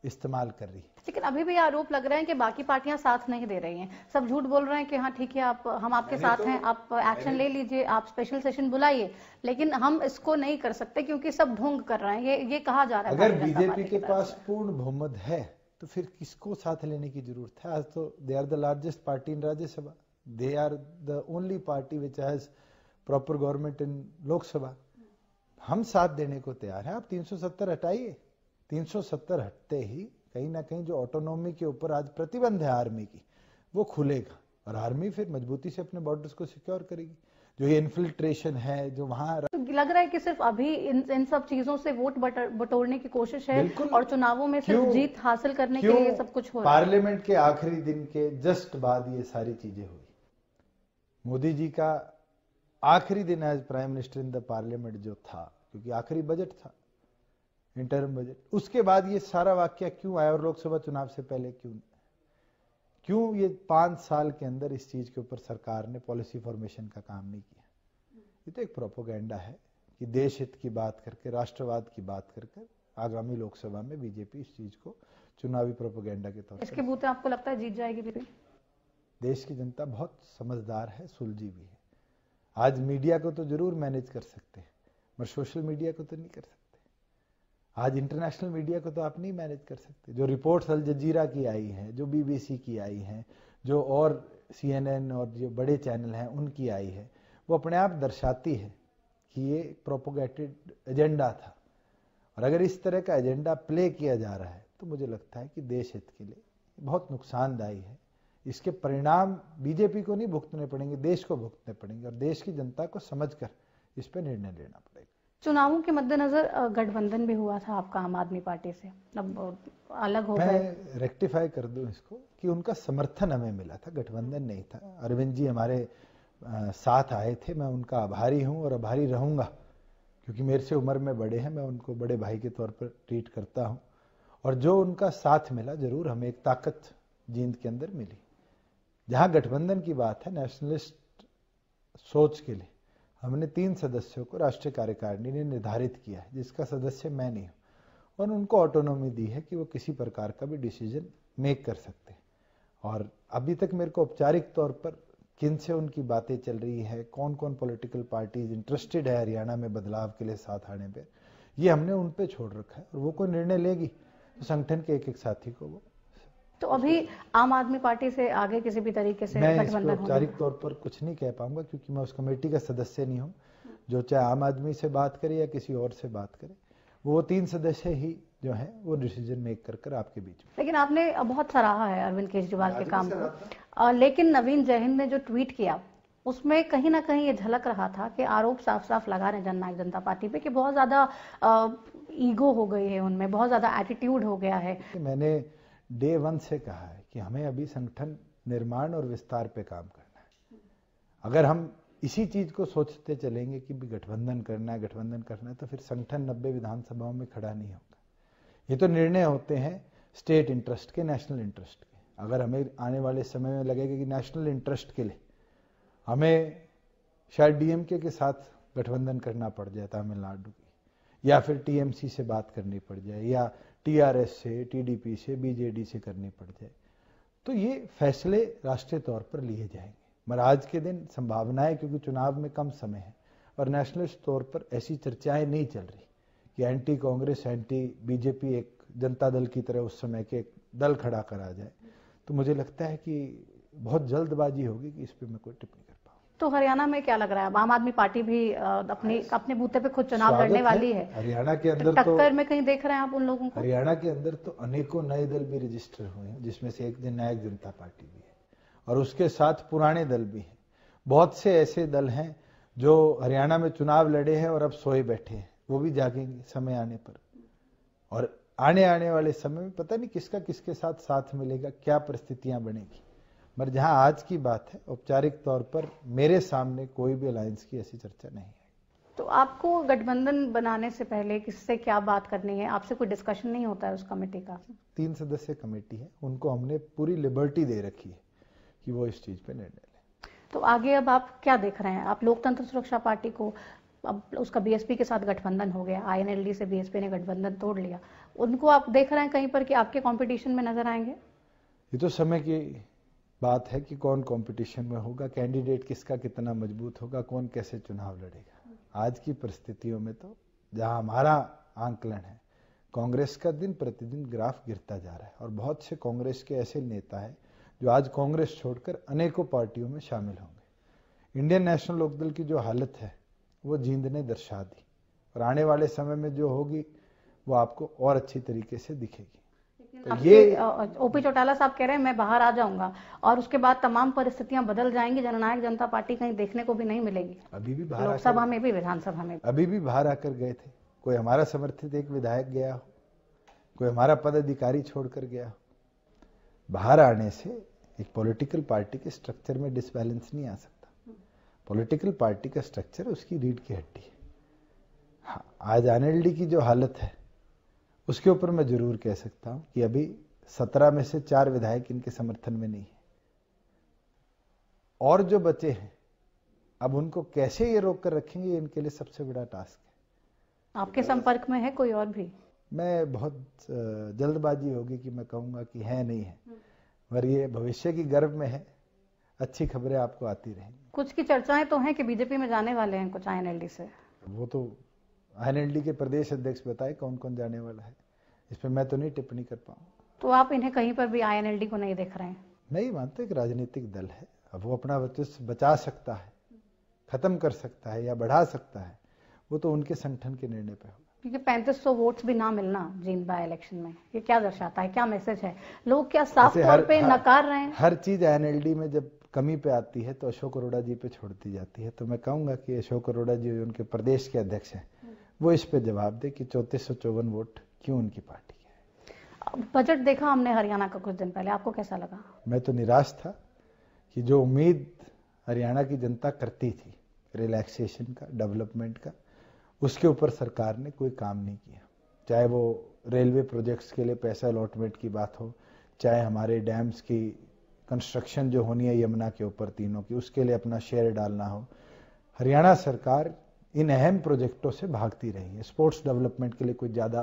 इस्तेमाल कर रही है? लेकिन अभी भी आरोप लग रहे हैं कि बाकी पार्टियां साथ नहीं दे रही हैं, सब झूठ बोल रहे हैं कि हाँ ठीक है, हम आपके साथ हैं, आप एक्शन ले लीजिए, आप स्पेशल सेशन बुलाइए, लेकिन हम इसको नहीं कर सकते क्योंकि सब ढोंग कर रहे हैं। ये कहा जा रहा है। अगर बीजेपी के पास पूर्ण बहुमत है तो फिर किसको साथ लेने की जरूरत है? आज तो they are the largest party in Rajya Sabha, they are the only party which has proper government in Lok Sabha. हम साथ देने को तैयार हैं। आप 370 हटाइए, 370 हटते ही कहीं ना कहीं जो ऑटोनॉमी के ऊपर आज प्रतिबंध है आर्मी की, वो खुलेगा और आर्मी फिर मजबूती से अपने बॉर्डर्स को सिक्योर करेगी। जो ये इन्फिल्ट्रेशन है जो वहां लग रहा है कि सिर्फ अभी इन सब चीजों से वोट बटोरने की कोशिश है और चुनावों में सिर्फ जीत हासिल करने के लिए सब कुछ हो रहा है। पार्लियामेंट के आखिरी दिन के जस्ट बाद ये सारी चीजें हुई। मोदी जी का आखिरी दिन as prime minister in the parliament जो था, क्योंकि आखिरी बजट था, इंटरम बजट, उसके बाद ये सारा वाकया क्यों आया और लोकसभा चुनाव से पहले क्यों ये 5 साल के अंदर इस चीज के ऊपर सरकार ने पॉलिसी फॉर्मेशन का काम नहीं किया? ये तो एक प्रोपोगेंडा है कि देश हित की बात करके, राष्ट्रवाद की बात करके आगामी लोकसभा में बीजेपी इस चीज को चुनावी प्रोपोगेंडा के तौर पर, इसके बूते आपको लगता है जीत जाएगी बीजेपी? देश की जनता बहुत समझदार है, सुलझी भी है। आज मीडिया को तो जरूर मैनेज कर सकते हैं, मगर सोशल मीडिया को तो नहीं कर सकते। आज इंटरनेशनल मीडिया को तो आप नहीं मैनेज कर सकते। जो रिपोर्ट्स अल जजीरा की आई हैं, जो बीबीसी की आई हैं, जो और CNN और जो बड़े चैनल हैं उनकी आई है, वो अपने आप दर्शाती है कि ये प्रोपोगेटेड एजेंडा था। और अगर इस तरह का एजेंडा प्ले किया जा रहा है तो मुझे लगता है कि देश हित के लिए बहुत नुकसानदायी है। इसके परिणाम बीजेपी को नहीं भुगतने पड़ेंगे, देश को भुगतने पड़ेंगे और देश की जनता को समझकर इस पर निर्णय लेना पड़ेगा। चुनावों के मद्देनजर गठबंधन भी हुआ था आपका आम आदमी पार्टी से, अब अलग हो गए। मैं रेक्टिफाई कर दूं इसको कि उनका समर्थन हमें मिला था, गठबंधन नहीं था। अरविंद जी हमारे साथ आए थे, मैं उनका आभारी हूं और आभारी रहूंगा, क्योंकि मेरे से उम्र में बड़े हैं, मैं उनको बड़े भाई के तौर पर ट्रीट करता हूं। और जो उनका साथ मिला, जरूर हमें एक ताकत जींद के अंदर मिली। जहां गठबंधन की बात है, नेशनलिस्ट सोच के लिए हमने 3 सदस्यों को राष्ट्रीय कार्यकारिणी ने निर्धारित किया है, जिसका सदस्य मैं नहीं हूं, और उनको ऑटोनॉमी दी है कि वो किसी प्रकार का भी डिसीजन मेक कर सकते हैं। और अभी तक मेरे को औपचारिक तौर पर किन से उनकी बातें चल रही है, कौन कौन पॉलिटिकल पार्टीज इंटरेस्टेड है हरियाणा में बदलाव के लिए साथ आने पे, ये हमने उन पे छोड़ रखा है। और वो कोई निर्णय लेगी तो संगठन के एक एक साथी को वो। तो अभी आम आदमी पार्टी से आगे किसी भी तरीके से मैं इस गठबंधन पर औपचारिक तौर पर कुछ नहीं कह पाऊंगा, क्योंकि मैं उस कमेटी का सदस्य नहीं हूँ। जो चाहे आम आदमी से बात करे या किसी और से बात करे, वो 3 सदस्य ही जो है वो डिसीजन मेक कर आपके बीच में। लेकिन आपने बहुत सराहा है अरविंद केजरीवाल के काम को, लेकिन नवीन जयहिंद ने जो ट्वीट किया उसमें कहीं ना कहीं ये झलक रहा था कि आरोप साफ साफ लगा रहे जननायक जनता पार्टी पे कि बहुत ज्यादा ईगो हो गई है उनमें, बहुत ज्यादा एटीट्यूड हो गया है। मैंने डे 1 से कहा है कि हमें अभी संगठन निर्माण और विस्तार पे काम करना है। अगर हम इसी चीज को सोचते चलेंगे कि गठबंधन करना है, तो फिर संगठन 90 विधानसभाओं में खड़ा नहीं होगा। ये तो निर्णय होते हैं स्टेट इंटरेस्ट के, नेशनल इंटरेस्ट के। अगर हमें आने वाले समय में लगेगा कि नेशनल इंटरेस्ट के लिए हमें शायद डीएमके के साथ गठबंधन करना पड़ जाए तमिलनाडु की, या फिर टीएमसी से बात करनी पड़ जाए, या टीआरएस से, टीडीपी से, बीजेडी से करनी पड़ जाए, तो ये फैसले राष्ट्रीय तौर पर लिए जाएंगे। मगर आज के दिन संभावना है, क्योंकि चुनाव में कम समय है और नेशनल तौर पर ऐसी चर्चाएं नहीं चल रही कि एंटी कांग्रेस, एंटी बीजेपी एक जनता दल की तरह उस समय के एक दल खड़ा करा जाए, तो मुझे लगता है कि बहुत जल्दबाजी होगी कि इस पे मैं कोई टिप्पणी कर पाऊँ। तो हरियाणा में क्या लग रहा है, आम आदमी पार्टी भी अपने बूते पे खुद चुनाव लड़ने वाली है। हरियाणा के अंदर तो टक्कर में कहीं देख रहे हैं आप उन लोगों को? हरियाणा के अंदर तो अनेकों नए दल भी रजिस्टर हुए हैं, जिसमें से एक जननायक जनता पार्टी भी है और उसके साथ पुराने दल भी हैं। बहुत से ऐसे दल हैं जो हरियाणा में चुनाव लड़े हैं और अब सोए बैठे हैं, वो भी जागेंगे समय आने पर। और आने वाले समय में पता नहीं किसका किसके साथ मिलेगा, क्या परिस्थितियां बनेगी। मगर जहां आज की बात है, औपचारिक तौर पर मेरे सामने कोई भी अलायंस की ऐसी चर्चा नहीं है। तो आपको गठबंधन बनाने से पहले किससे क्या बात करनी है, आपसे कोई डिस्कशन नहीं होता है उस कमेटी का? 3 सदस्य कमेटी है, उनको हमने पूरी लिबर्टी दे रखी है कि वो इस चीज पे निर्णय लें। तो आगे अब आप क्या देख रहे हैं? आप लोकतंत्र सुरक्षा पार्टी को, अब उसका बीएसपी के साथ गठबंधन हो गया, आईएनएलडी से बीएसपी ने गठबंधन तोड़ लिया, उनको आप देख रहे हैं कहीं पर कि आपके कंपटीशन में नजर आएंगे? ये तो समय की बात है कि कौन कंपटीशन में होगा, कैंडिडेट किसका कितना मजबूत होगा, कौन कैसे चुनाव लड़ेगा। आज की परिस्थितियों में तो जहां हमारा आंकलन है, कांग्रेस का दिन प्रतिदिन ग्राफ गिरता जा रहा है और बहुत से कांग्रेस के ऐसे नेता हैं जो आज कांग्रेस छोड़कर अनेकों पार्टियों में शामिल होंगे। इंडियन नेशनल लोकदल की जो हालत है वो जींद ने दर्शा दी और आने वाले समय में जो होगी वो आपको और अच्छी तरीके से दिखेगी। तो ये ओपी चौटाला साहब कह रहे हैं मैं बाहर आ जाऊंगा और उसके बाद तमाम परिस्थितियां बदल जाएंगी, जननायक जनता पार्टी कहीं देखने को भी नहीं मिलेगी। अभी भी बाहर, लोकसभा में भी, विधानसभा में अभी भी बाहर आकर गए थे। कोई हमारा समर्थित एक विधायक गया हो, कोई हमारा पदाधिकारी छोड़कर गया हो। बाहर आने से एक पॉलिटिकल पार्टी के स्ट्रक्चर में डिसबैलेंस नहीं आ सकता। पॉलिटिकल पार्टी का स्ट्रक्चर उसकी रीढ़ की हड्डी है। हाँ, आज आईएनएलडी की जो हालत है उसके ऊपर मैं जरूर कह सकता हूं कि अभी 17 में से 4 विधायक इनके समर्थन में नहीं है और जो बचे हैं अब उनको कैसे ये रोक कर रखेंगे, ये इनके लिए सबसे बड़ा टास्क है। आपके संपर्क में है कोई और भी? मैं बहुत जल्दबाजी होगी कि मैं कहूंगा कि है नहीं है, मगर ये भविष्य की गर्भ में है। अच्छी खबरें आपको आती रहेंगी। कुछ की चर्चाएं तो हैं कि बीजेपी में जाने वाले हैं कुछ आईएनएलडी से। वो तो आईएनएलडी के प्रदेश अध्यक्ष बताए कौन कौन जाने वाला है, इस पर मैं तो नहीं टिप्पणी कर पाऊंगा। तो आप इन्हें कहीं पर भी आईएनएलडी को नहीं देख रहे हैं? नहीं मानते, एक राजनीतिक दल है, अब वो अपना वर्चस्व बचा सकता है, खत्म कर सकता है या बढ़ा सकता है, वो तो उनके संगठन के निर्णय पर होगा। क्योंकि 3500 वोट्स भी ना मिलना जींद बाय इलेक्शन में, ये क्या दर्शाता है, क्या मैसेज है? लोग क्या साफ तौर पे नकार रहे हैं? हर चीज आईएनएलडी में जब कमी पे आती है तो अशोक अरोड़ा जी पे छोड़ दी जाती है। तो मैं कहूंगा कि अशोक अरोड़ा जी उनके प्रदेश के अध्यक्ष हैं, वो इस पे जवाब दे कि 3454 वोट क्यों उनकी पार्टी है। बजट देखा हमने हरियाणा का कुछ दिन पहले, आपको कैसा लगा? मैं तो निराश था कि जो उम्मीद हरियाणा की जनता करती थी रिलैक्सेशन का, डेवलपमेंट का, उसके ऊपर सरकार ने कोई काम नहीं किया। चाहे वो रेलवे प्रोजेक्ट्स के लिए पैसा अलॉटमेंट की बात हो, चाहे हमारे डैम्स की कंस्ट्रक्शन जो होनी है यमुना के ऊपर तीनों की, उसके लिए अपना शेयर डालना हो, हरियाणा सरकार इन अहम प्रोजेक्टों से भागती रही है। स्पोर्ट्स डेवलपमेंट के लिए कोई ज्यादा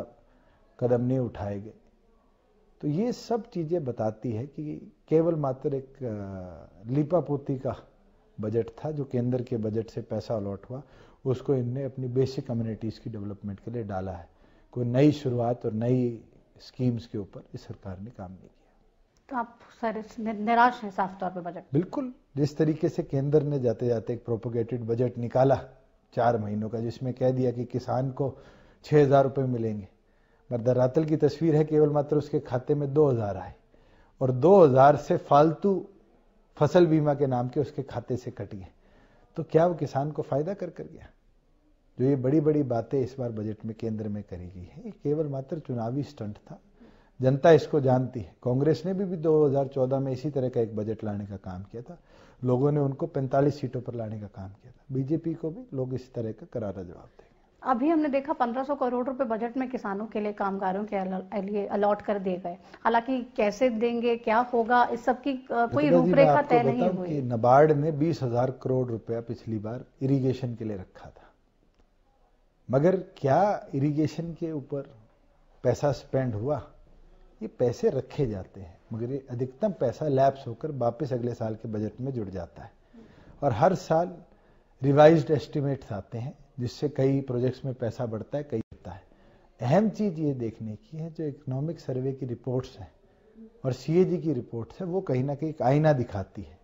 कदम नहीं उठाए गए। तो ये सब चीजें बताती है कि केवल मात्र एक लीपापोती का बजट था जो केंद्र के बजट से पैसा अलॉट हुआ, उसको इनने अपनी बेसिक कम्युनिटीज की डेवलपमेंट के लिए डाला है। कोई नई शुरुआत और नई स्कीम्स के ऊपर इस सरकार ने काम नहीं किया। तो आप सर निराश हैं साफ तौर पे बजट? बिल्कुल। जिस तरीके से केंद्र ने जाते जाते एक प्रोपोगेटेड बजट निकाला 4 महीनों का, जिसमें कह दिया कि किसान को 6,000 रुपये मिलेंगे, मगर धरातल की तस्वीर है केवल मात्र उसके खाते में 2,000 आए और 2,000 से फालतू फसल बीमा के नाम के उसके खाते से कट गए। तो क्या वो किसान को फायदा कर गया? जो ये बड़ी बड़ी बातें इस बार बजट में केंद्र में करी गई है, ये केवल मात्र चुनावी स्टंट था। जनता इसको जानती है। कांग्रेस ने भी 2014 में इसी तरह का एक बजट लाने का काम किया था, लोगों ने उनको 45 सीटों पर लाने का काम किया था। बीजेपी को भी लोग इस तरह का करारा जवाब देंगे। अभी हमने देखा 1500 करोड़ रुपए बजट में किसानों के लिए, कामगारों के लिए अलॉट कर दिए गए। हालांकि कैसे देंगे, क्या होगा, इस सब की कोई रूपरेखा तय नहीं हुई। नाबार्ड ने 20,000 करोड़ रुपया पिछली बार इरिगेशन के लिए रखा था, मगर क्या इरिगेशन के ऊपर पैसा स्पेंड हुआ? ये पैसे रखे जाते हैं मगर ये अधिकतम पैसा लैप्स होकर वापस अगले साल के बजट में जुड़ जाता है और हर साल रिवाइज्ड एस्टिमेट्स आते हैं जिससे कई प्रोजेक्ट्स में पैसा बढ़ता है, कई होता है। अहम चीज ये देखने की है, जो इकोनॉमिक सर्वे की रिपोर्ट्स हैं और सीएजी की रिपोर्ट्स है, वो कहीं ना कहीं एक आईना दिखाती है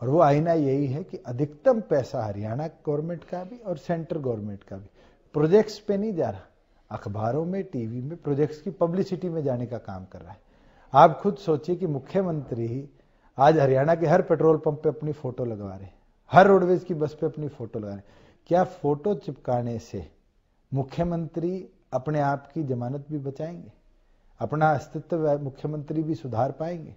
और वो आईना यही है कि अधिकतम पैसा हरियाणा गवर्नमेंट का भी और सेंट्रल गवर्नमेंट का भी प्रोजेक्ट्स पे नहीं जा रहा, अखबारों में, टीवी में प्रोजेक्ट्स की पब्लिसिटी में जाने का काम कर रहा है। आप खुद सोचिए कि मुख्यमंत्री ही आज हरियाणा के हर पेट्रोल पंप पे अपनी फोटो लगवा रहे हैं, हर रोडवेज की बस पे अपनी फोटो लगा रहे हैं। क्या फोटो चिपकाने से मुख्यमंत्री अपने आप की जमानत भी बचाएंगे, अपना अस्तित्व मुख्यमंत्री भी सुधार पाएंगे?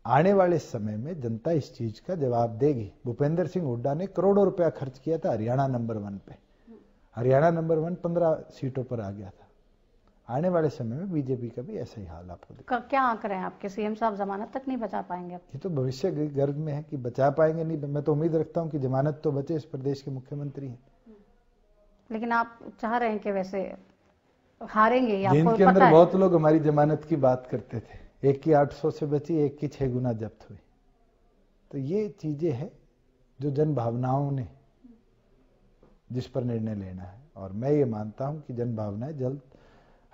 आने वाले समय में जनता इस चीज का जवाब देगी। भूपेंद्र सिंह हुड्डा ने करोड़ों रुपया खर्च किया था हरियाणा नंबर 1 पे, हरियाणा नंबर 1 15 सीटों पर आ गया था। आने वाले समय में बीजेपी का भी ऐसा ही हाल आपको दिखेगा। क्या आंक रहे हैं आपके? सीएम साहब जमानत तक नहीं बचा पाएंगे? ये तो भविष्य गर्भ में है कि बचा पाएंगे नहीं। मैं तो उम्मीद रखता हूं कि जमानत तो बचे, इस प्रदेश के मुख्यमंत्री हैं। लेकिन आप चाह रहे हैं कि वैसे हारेंगे? जिनके अंदर बहुत लोग हमारी जमानत की बात करते थे, एक की 800 से बची, एक की 6 गुना जब्त हुई। तो ये चीजें हैं जो जन भावनाओं ने जिस पर निर्णय लेना है और मैं ये मानता हूं कि जन भावनाएं जल्द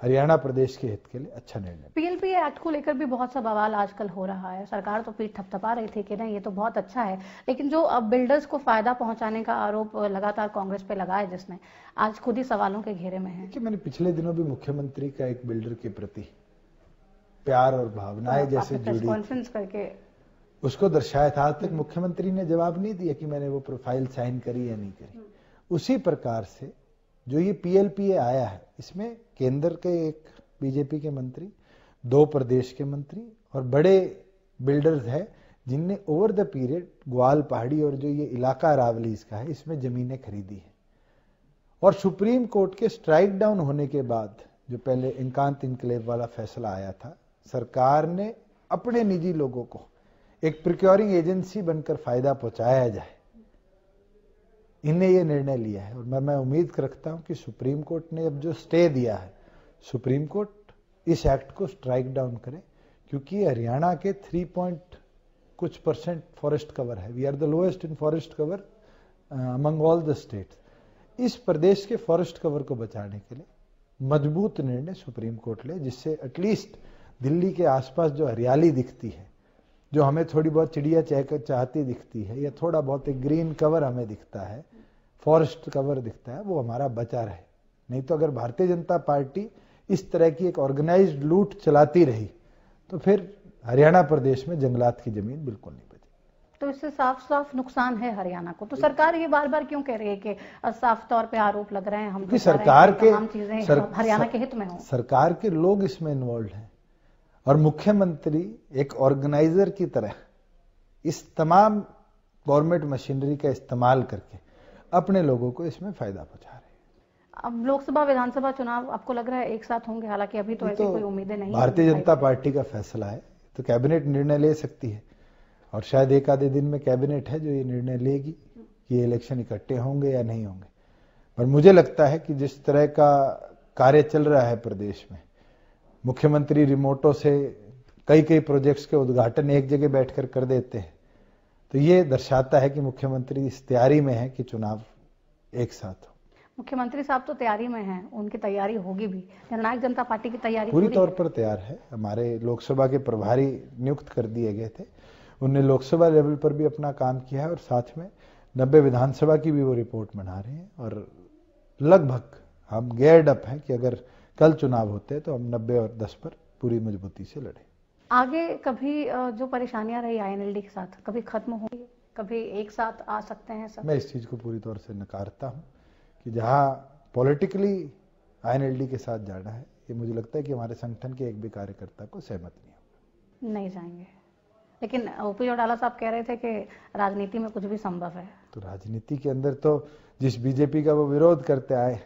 हरियाणा प्रदेश के हित के लिए अच्छा निर्णय। पीएलपीए एक्ट को लेकर भी बहुत सा बवाल आजकल हो रहा है। सरकार तो पीठ थपथपा रही थी कि नहीं ये तो बहुत अच्छा है, लेकिन जो अब बिल्डर्स को फायदा पहुंचाने का आरोप लगातार कांग्रेस पे लगा है, जिसने आज खुद ही सवालों के घेरे में है। कि मैंने पिछले दिनों भी मुख्यमंत्री का एक बिल्डर के प्रति प्यार और भावनाएं जैसे जुड़ी कॉन्फ्रेंस करके उसको दर्शाया था। आज तक मुख्यमंत्री ने जवाब नहीं दिया कि मैंने वो प्रोफाइल साइन करी या नहीं करी। उसी प्रकार से जो ये पीएलपीए आया है, इसमें केंद्र के एक बीजेपी के मंत्री, 2 प्रदेश के मंत्री और बड़े बिल्डर्स हैं जिनने ओवर द पीरियड ग्वाल पहाड़ी और जो ये इलाका अरावलीज का है इसमें जमीनें खरीदी है। और सुप्रीम कोर्ट के स्ट्राइक डाउन होने के बाद जो पहले एकांत इनक्लेव वाला फैसला आया था, सरकार ने अपने निजी लोगों को एक प्रोक्योरिंग एजेंसी बनकर फायदा पहुंचाया जाए, इन्हें ये निर्णय लिया है। और मैं उम्मीद रखता हूं कि सुप्रीम कोर्ट ने अब जो स्टे दिया है, सुप्रीम कोर्ट इस एक्ट को स्ट्राइक डाउन करे, क्योंकि हरियाणा के 3% फॉरेस्ट कवर है। We are the lowest in forest cover among all the states. इस प्रदेश के फॉरेस्ट कवर को बचाने के लिए मजबूत निर्णय सुप्रीम कोर्ट ले, जिससे एटलीस्ट दिल्ली के आसपास जो हरियाली दिखती है, जो हमें थोड़ी बहुत चिड़िया चाहती दिखती है, या थोड़ा बहुत एक ग्रीन कवर हमें दिखता है, फॉरेस्ट कवर दिखता है, वो हमारा बचा रहे। नहीं तो अगर भारतीय जनता पार्टी इस तरह की एक ऑर्गेनाइज्ड लूट चलाती रही तो फिर हरियाणा प्रदेश में जंगलात की जमीन बिल्कुल नहीं बचेगी। तो इससे साफ साफ नुकसान है हरियाणा को। तो सरकार ये बार बार क्यों कह रही है कि साफ तौर पे आरोप लग रहे हैं, हम सरकार के तमाम चीजें हरियाणा के हित में हो? सरकार के लोग इसमें इन्वॉल्व हैं और मुख्यमंत्री एक ऑर्गेनाइजर की तरह इस तमाम गवर्नमेंट मशीनरी का इस्तेमाल करके अपने लोगों को इसमें फायदा पहुंचा रहे हैं। अब लोकसभा विधानसभा चुनाव आपको लग रहा है एक साथ होंगे? हालांकि अभी तो ऐसी कोई उम्मीदें नहीं। भारतीय जनता पार्टी का फैसला है तो कैबिनेट निर्णय ले सकती है और शायद एक आधे दिन में कैबिनेट है जो ये निर्णय लेगी कि ये इलेक्शन इकट्ठे होंगे या नहीं होंगे। पर मुझे लगता है कि जिस तरह का कार्य चल रहा है प्रदेश में, मुख्यमंत्री रिमोटों से कई प्रोजेक्ट्स के उद्घाटन एक जगह बैठकर कर देते हैं, तो ये दर्शाता है कि मुख्यमंत्री इस तैयारी में है कि चुनाव एक साथ हो। मुख्यमंत्री साहब तो तैयारी में हैं, उनकी तैयारी होगी भी। जननायक जनता पार्टी की तैयारी पूरी तौर पर तैयार है। हमारे लोकसभा के प्रभारी नियुक्त कर दिए गए थे, उनने लोकसभा लेवल पर भी अपना काम किया है और साथ में 90 विधानसभा की भी वो रिपोर्ट बना रहे हैं और लगभग हम गेयर्ड अप हैं कि अगर कल चुनाव होते हैं तो हम 90 और 10 पर पूरी मजबूती से लड़े। आगे कभी जो परेशानियां रही आईएनएलडी के साथ, कभी खत्म होगी, कभी एक साथ आ सकते हैं सब? मैं इस चीज को पूरी तौर से नकारता हूं कि जहां पॉलिटिकली आईएनएलडी के साथ जाना है, ये मुझे लगता है कि हमारे संगठन के एक भी कार्यकर्ता को सहमत नहीं होगा। नहीं जाएंगे, लेकिन ओपी चौटाला साहब कह रहे थे कि राजनीति में कुछ भी संभव है। तो राजनीति के अंदर तो जिस बीजेपी का वो विरोध करते आए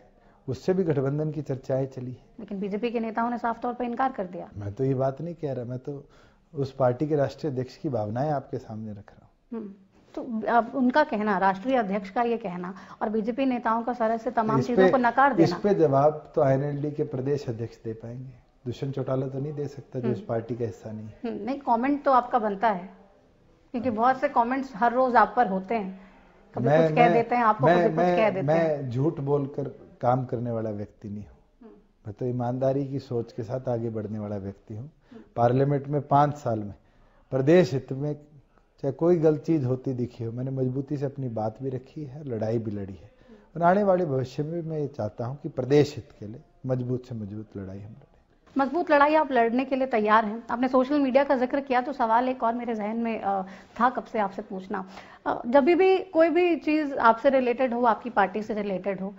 उससे भी गठबंधन की चर्चाएं चली, लेकिन बीजेपी के नेताओं ने साफ तौर पर इनकार कर दिया। मैं तो ये बात नहीं कह रहा, मैं तो उस पार्टी के राष्ट्रीय अध्यक्ष की भावनाएं आपके सामने रख रहा हूँ। तो अब उनका कहना, राष्ट्रीय अध्यक्ष का ये कहना और बीजेपी नेताओं का सारा से तमाम चीजों को नकार देना, इस पे जवाब तो आईएनएलडी के प्रदेश अध्यक्ष दे पाएंगे। दुष्यंत चौटाला तो नहीं दे सकता जो इस पार्टी का हिस्सा नहीं है। नहीं, कमेंट तो आपका बनता है क्योंकि बहुत से कमेंट्स हर रोज आप पर होते हैं, कभी कुछ कह देते हैं आपको, कभी कुछ कह देते हैं। मैं झूठ बोलकर काम करने वाला व्यक्ति नहीं हूँ, मैं तो ईमानदारी की सोच के साथ आगे बढ़ने वाला व्यक्ति हूँ। पार्लियामेंट में 5 साल में प्रदेश हित में चाहे कोई गलत चीज होती दिखी हो, मैंने मजबूती से अपनी बात भी रखी है, लड़ाई भी लड़ी है और आने वाले भविष्य में मैं ये चाहता हूँ कि प्रदेश हित के लिए मजबूत से मजबूत लड़ाई हम लड़ें। मजबूत लड़ाई आप लड़ने के लिए तैयार हैं। आपने सोशल मीडिया का जिक्र किया तो सवाल एक और मेरे जहन में था कब से आपसे पूछना, जब भी कोई भी चीज आपसे रिलेटेड हो, आपकी पार्टी से रिलेटेड हो,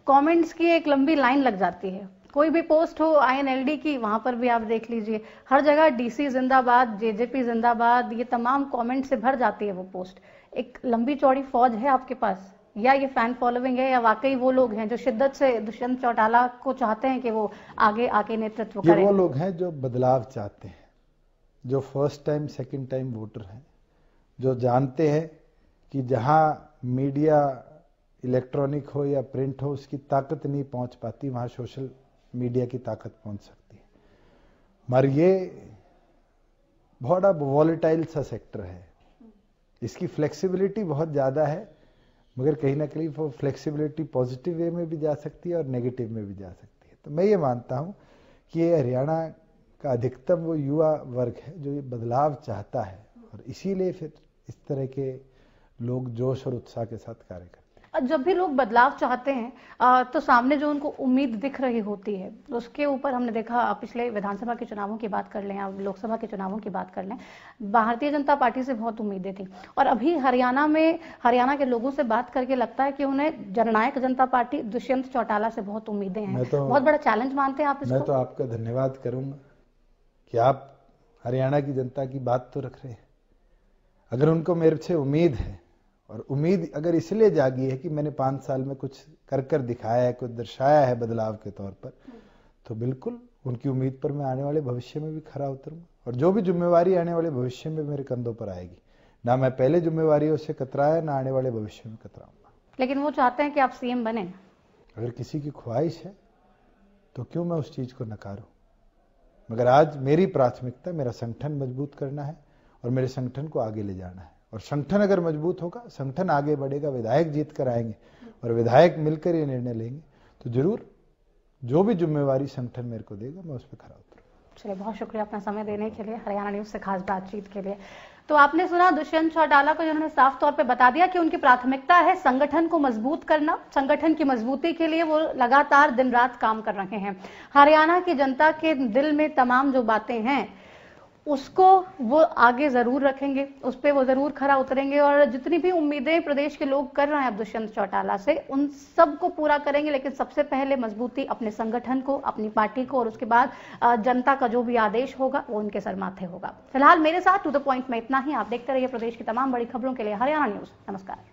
कमेंट्स की एक लंबी लाइन लग जाती है। कोई भी पोस्ट हो आईएनएलडी की, वहां पर भी आप देख लीजिए, हर जगह डीसी जिंदाबाद, जेजेपी जिंदाबाद, ये तमाम कमेंट से भर जाती है वो पोस्ट। एक लंबी चौड़ी फौज है आपके पास, या ये फैन फॉलोइंग है, या वाकई वो लोग हैं जो शिद्दत से दुष्यंत चौटाला को चाहते हैं कि वो आगे आके नेतृत्व करें? ये वो लोग हैं जो बदलाव चाहते हैं, जो first time second time voter हैं, जो जानते हैं कि जहां मीडिया इलेक्ट्रॉनिक हो या प्रिंट हो उसकी ताकत नहीं पहुंच पाती, वहां सोशल मीडिया की ताकत पहुंच सकती है। मगर ये बहुत वॉलेटाइल सा सेक्टर है, इसकी फ्लेक्सिबिलिटी बहुत ज्यादा है, मगर कहीं ना कहीं वो फ्लेक्सिबिलिटी पॉजिटिव वे में भी जा सकती है और नेगेटिव में भी जा सकती है। तो मैं ये मानता हूं कि ये हरियाणा का अधिकतम वो युवा वर्ग है जो ये बदलाव चाहता है और इसीलिए फिर इस तरह के लोग जोश और उत्साह के साथ कार्य करते हैं। जब भी लोग बदलाव चाहते हैं तो सामने जो उनको उम्मीद दिख रही होती है उसके ऊपर हमने देखा, पिछले विधानसभा के चुनावों की बात कर लें या लोकसभा के चुनावों की बात कर लें, भारतीय जनता पार्टी से बहुत उम्मीदें थी और अभी हरियाणा के लोगों से बात करके लगता है कि उन्हें जननायक जनता पार्टी दुष्यंत चौटाला से बहुत उम्मीदें हैं। बहुत बड़ा चैलेंज मानते हैं आप इसको? मैं तो आपका धन्यवाद करूंगा कि आप हरियाणा की जनता की बात तो रख रहे हैं। अगर उनको मेरे से उम्मीद है, और उम्मीद अगर इसलिए जागी है कि मैंने 5 साल में कुछ कर दिखाया है, कुछ दर्शाया है बदलाव के तौर पर, तो बिल्कुल उनकी उम्मीद पर मैं आने वाले भविष्य में भी खरा उतरूंगा और जो भी जिम्मेवारी आने वाले भविष्य में मेरे कंधों पर आएगी, ना मैं पहले जिम्मेवारियों से कतराया, ना आने वाले भविष्य में कतराऊंगा। लेकिन वो चाहते हैं कि आप सीएम बने। अगर किसी की ख्वाहिश है तो क्यों मैं उस चीज को नकारूं, मगर आज मेरी प्राथमिकता मेरा संगठन मजबूत करना है और मेरे संगठन को आगे ले जाना है। और संगठन अगर मजबूत होगा, संगठन आगे बढ़ेगा, विधायक जीत कर आएंगे और विधायक मिलकर ये निर्णय लेंगे, तो जरूर जो भी जिम्मेवारी संगठन मेरे को देगा मैं उस पर खरा उतरूंगा। चलिए, बहुत शुक्रिया अपना समय देने के लिए, हरियाणा न्यूज से खास बातचीत के लिए। तो आपने सुना दुष्यंत चौटाला को, जिन्होंने साफ तौर पे बता दिया कि उनकी प्राथमिकता है संगठन को मजबूत करना। संगठन की मजबूती के लिए वो लगातार दिन रात काम कर रहे हैं। हरियाणा की जनता के दिल में तमाम जो बातें हैं उसको वो आगे जरूर रखेंगे, उस पर वो जरूर खरा उतरेंगे और जितनी भी उम्मीदें प्रदेश के लोग कर रहे हैं अब दुष्यंत चौटाला से, उन सब को पूरा करेंगे। लेकिन सबसे पहले मजबूती अपने संगठन को, अपनी पार्टी को, और उसके बाद जनता का जो भी आदेश होगा वो उनके सर माथे होगा। फिलहाल मेरे साथ टू द पॉइंट में इतना ही। आप देखते रहिए प्रदेश की तमाम बड़ी खबरों के लिए हरियाणा न्यूज। नमस्कार।